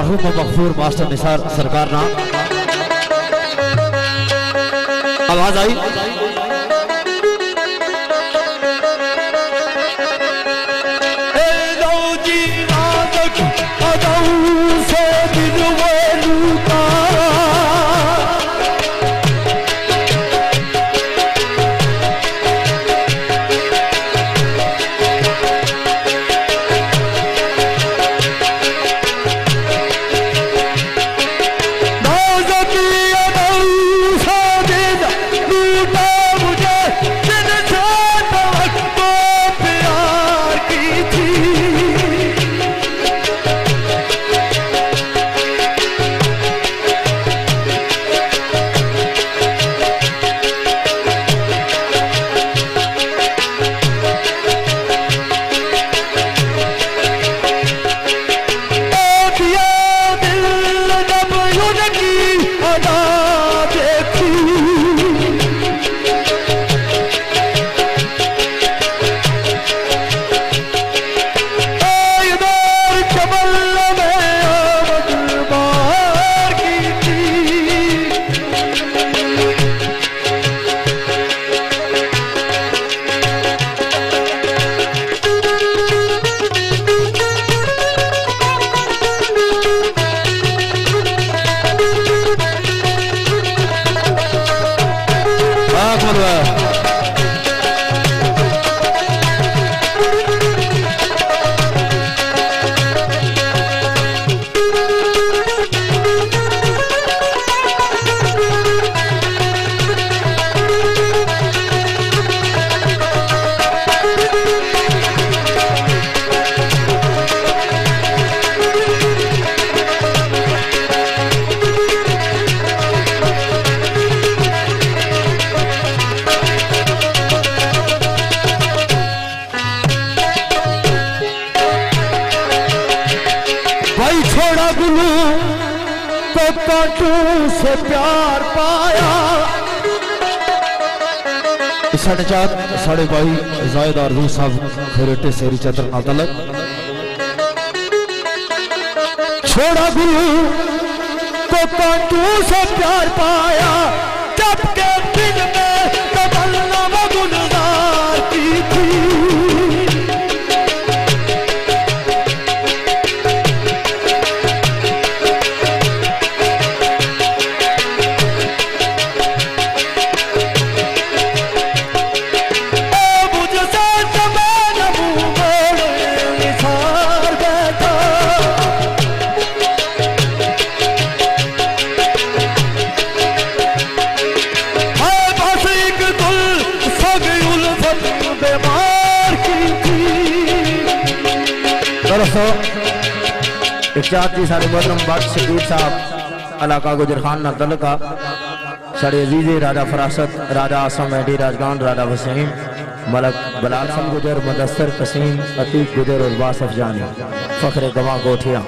मरहूम मगफूर मास्टर निसार सरकार ना आवाज आई। से प्यार पाया साढ़े चार साढ़े भाई जायद आरजू साहब खरेटे सेरी चतर नातलक छोड़ा गुरु तो काटू से प्यार पाया जब के दिन में तमन्ना गुलजार की थी। एक चाहती सारे मोहतरम बख्श शकीर साहब अलाका गुजर खान नातल का सारे अजीज़े राजा फरासत राजा आसम एडी राजगान राजा वसीम मलक बलाल साहब गुजर मुदस्सर कसीम अतीक गुजर और वासफ जानी फखरे गवा गोठिया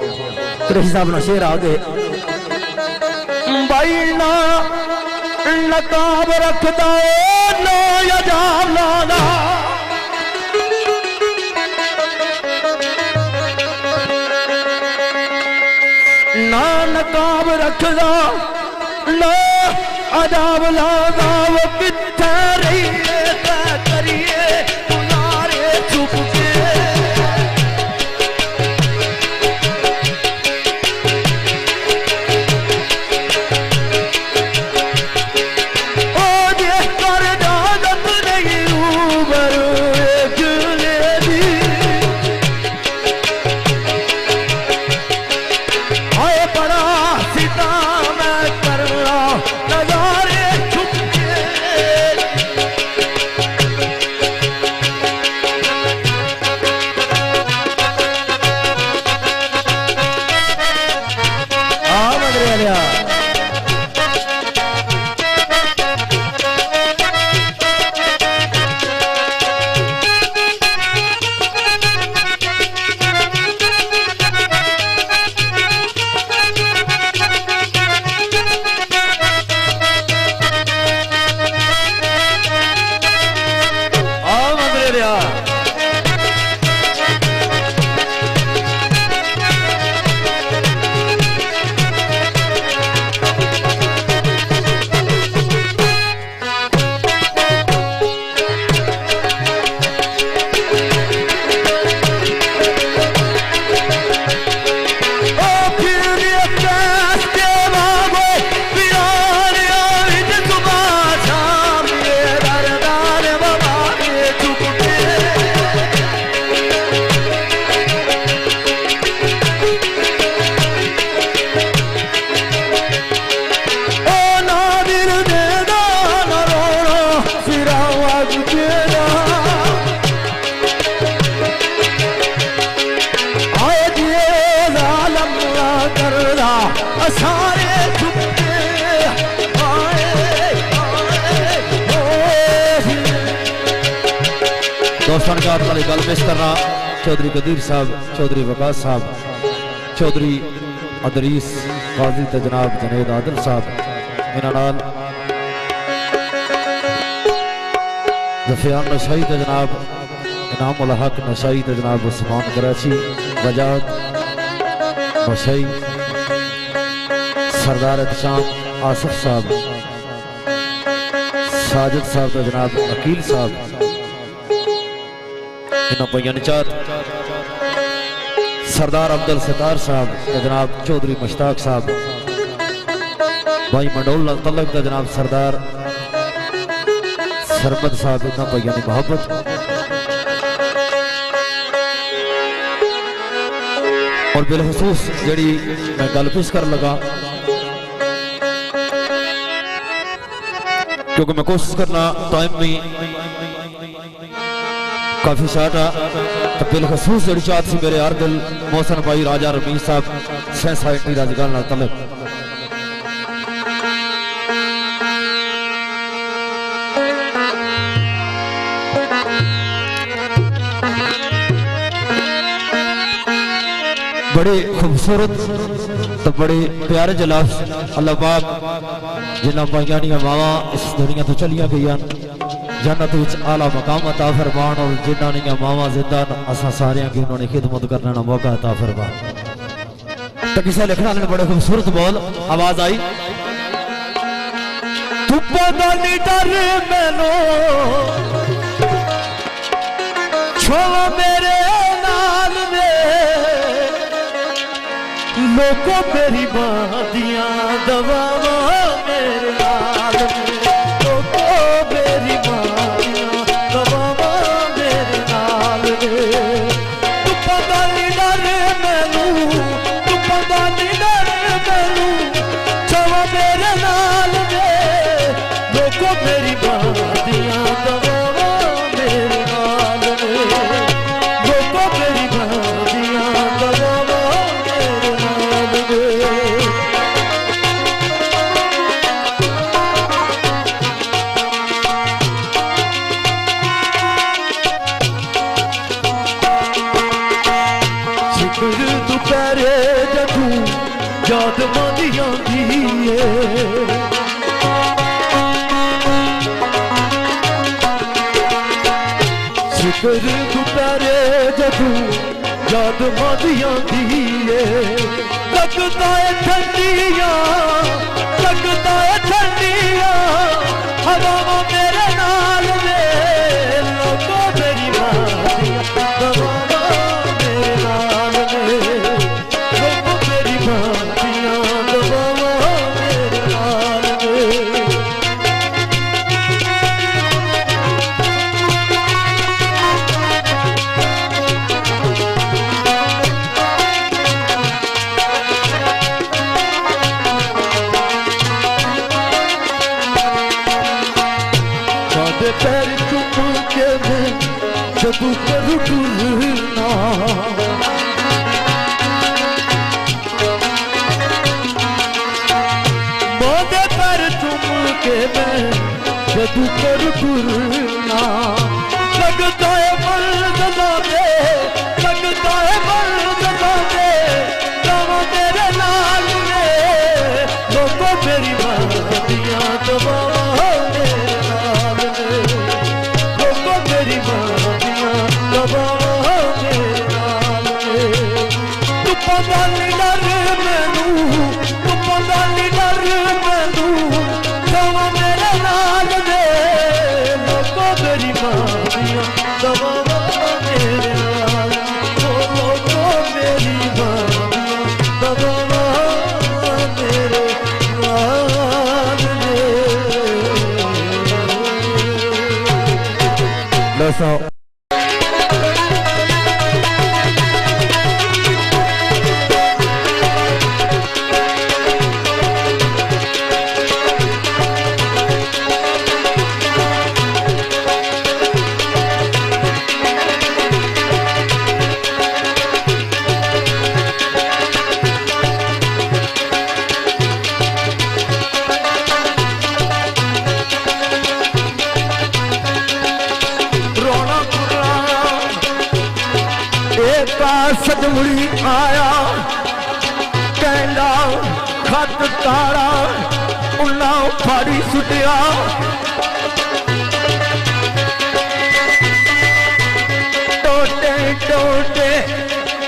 तो हिसाब ना शेर आगे बैना नकाब रखदा नो यजाब लाना ना नकाब रखदा ना अजाब लाना वो किथे रही करिए तुनारे चुप के सारे झुके दोस्तों के हाथ वाली गल पेश करना चौधरी कदीर साहब, चौधरी वकास साहब, चौधरी अदरीस काजी ते जनाब जनेद आदिल साहब, इन्हां नाल जफियान नशाई ते जनाब इनाम उल हक नशाई ते जनाब उस्मान कराची वजाद नशाई, सरदार एहतशाम आसिफ साहब, साजिद साहब ते जनाब अकील साहब, इन्होंने पहिया निचार सरदार अब्दुल सत्तार साहब जनाब चौधरी मुश्ताक साहब, भाई मंडोल तलक का जनाब सरदार सरमद साहब, इन्होंने पहिया की मोहब्बत। और बिलखसूस जी मैं गल पेश कर लगा क्योंकि मैं कोशिश करना टाइम भी काफी शार्ट है, तो बिलखसूस जी चाहत सी मेरे यार दिल मोहसन भाई राजा रमीज साहब सोसाइटी राजगढ़ नाल तलक बड़े खूबसूरत तो बड़े प्यारे जलास अल्लाह पाक जिन्हां भाइयां दी मावां इस दुनिया तो चलिया गई जन्नत विच आला मकाम अता फरमान, और जिन्हां दी मावां जिंदा असां सारियां की उन्होंने खिदमत करने का मौका अता फरमान। तो किसी लिखना ने बड़े खूबसूरत बोल आवाज आई, तू पता नहीं डर मैनो छोड़ो मेरे नाल में लोगों मेरी बादियां दवावां मेरे नाल में, लोगों मेरी बादियां दवावां मेरे नाल में। तू पता नहीं डर मैनू, तू पता नहीं डर मैनू छवा मेरे नाल में लोगों मेरी बादियां दवावां मेरे नाल में, लोगों मेरी बादियां दवावां मेरे नाल में। शिकर दोपहरे जदू याद मादी आंदी है, शिकर दोपहरे जदू याद मादी आंदी है, लगता है ठंडिया, लगता है ठंडिया हवावां मेरे नाल में लोगों मेरी बादियां दवावां मेरे नाल में, लोगों मेरी बादियां दवावां मेरे नाल में। पैर चुम के मैं जदू करू टूरना, मोदे पैर चुम के मैं जदू करू टूरना, लगता है मर्द लागे, लगता है मर्द लागे जावा तेरे नाल में लोगों मेरी बादियां दवावां मेरे नाल में, लोगों मेरी बादियां दवावां मेरे नाल में। तू पता नहीं डर मैनू, तू पता नहीं डर मैनू जावा मेरे नाल में लोगों मेरी बादियां दवावां मेरे सतमुड़ी आया कहना खत तारा उन्ना फाड़ी सुटिया टोटे टोटे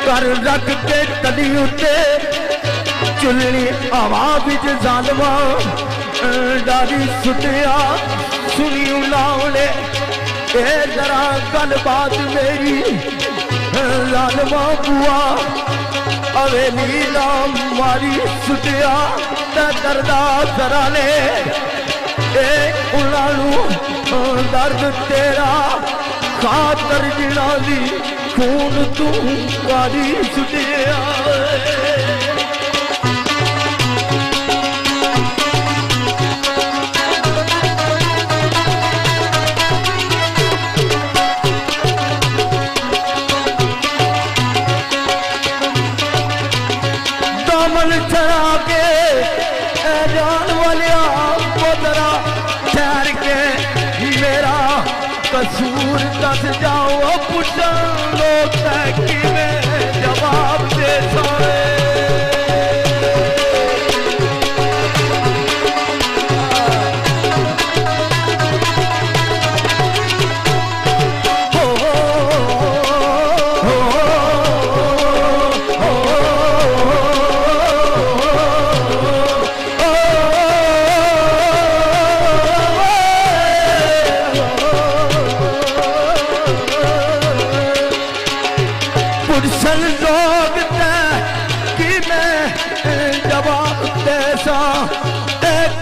कर रख के तली उते चुल्ली हवा बिच जालवा डाली सुटिया सुनी उन्होंने ए जरा गल बात मेरी लालवा बुआ हवेली ना मारी सुटिया दर्दा करा ले उन्होंने दर्द तेरा खातर जिना दी खून तू मारी सुटिया चढ़ा के जान वालिया पोतरा ठहर के मेरा कसूर दस जाओ पुछन लोग कि मैं जवाब दे सारे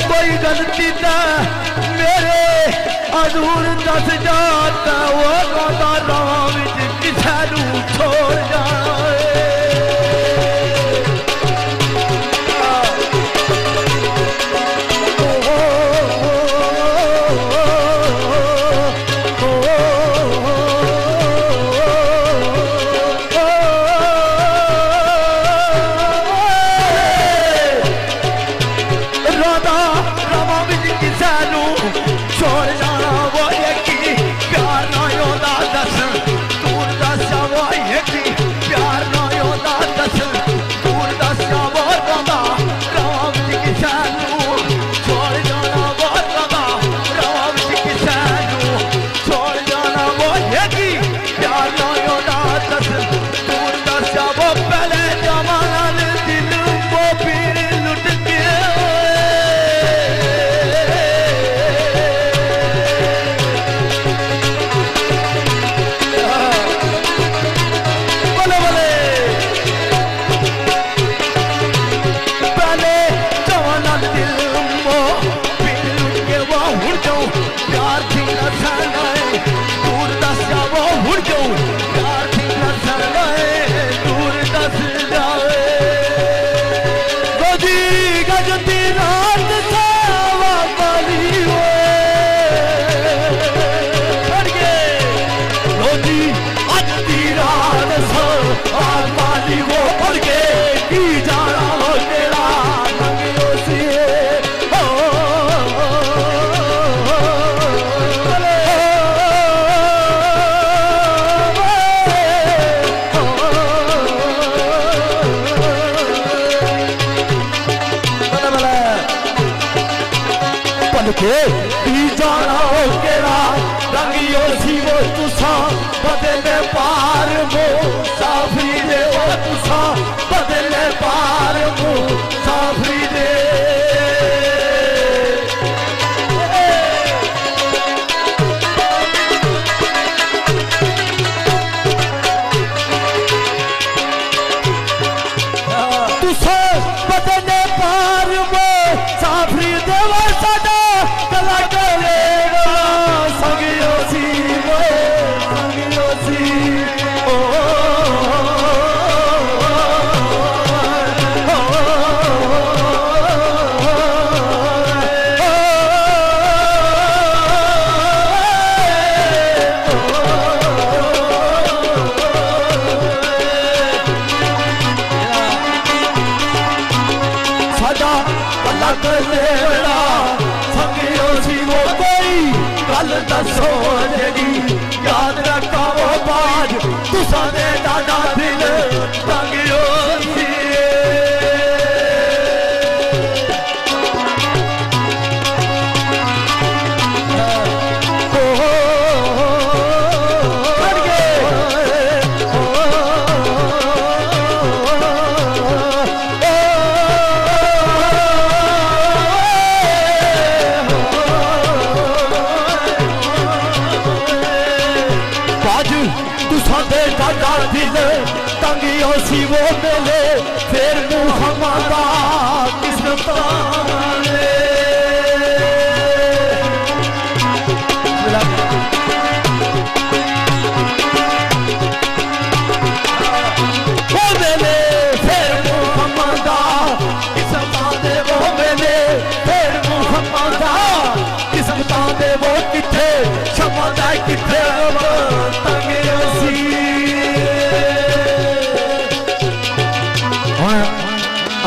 कोई गलती ना मेरे अजूर दस जाता वो गाता राम किसा छोड़ जाना छोड़ जाना वो एक प्यार ना योदा दस दूर दस वो एक प्यार ना योदा दस दूर दस वो दादा राम जी की सैनू छोड़ जाना वो दादा राम जी की सैनू छोड़ जाना वो एक प्यार ना योदा दस दूर दस वो पहले जमाना दिल वो पीर लुट के प्यार थी न सनाए दूर दस जाओ उड़ जाऊं प्यार थी न सनाए दूर दस जाए गोदी गजती रात सावा काली गोदी अजती रात सावा काली वो पड़ के की जाना हो तेरा नंगियो सी के जाना हो केरा रंगियो सी वो तुसा बदले पार मो साफरी दे वो तुसा बदले पार मो साफरी दे तुसा बदले पार मो साफरी दे वो सादा दसो जी याद रखा वो बाज तुसा दे दादा दिल सी वो मेले फिर मुहम्मद किस्मत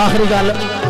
आखिरी गल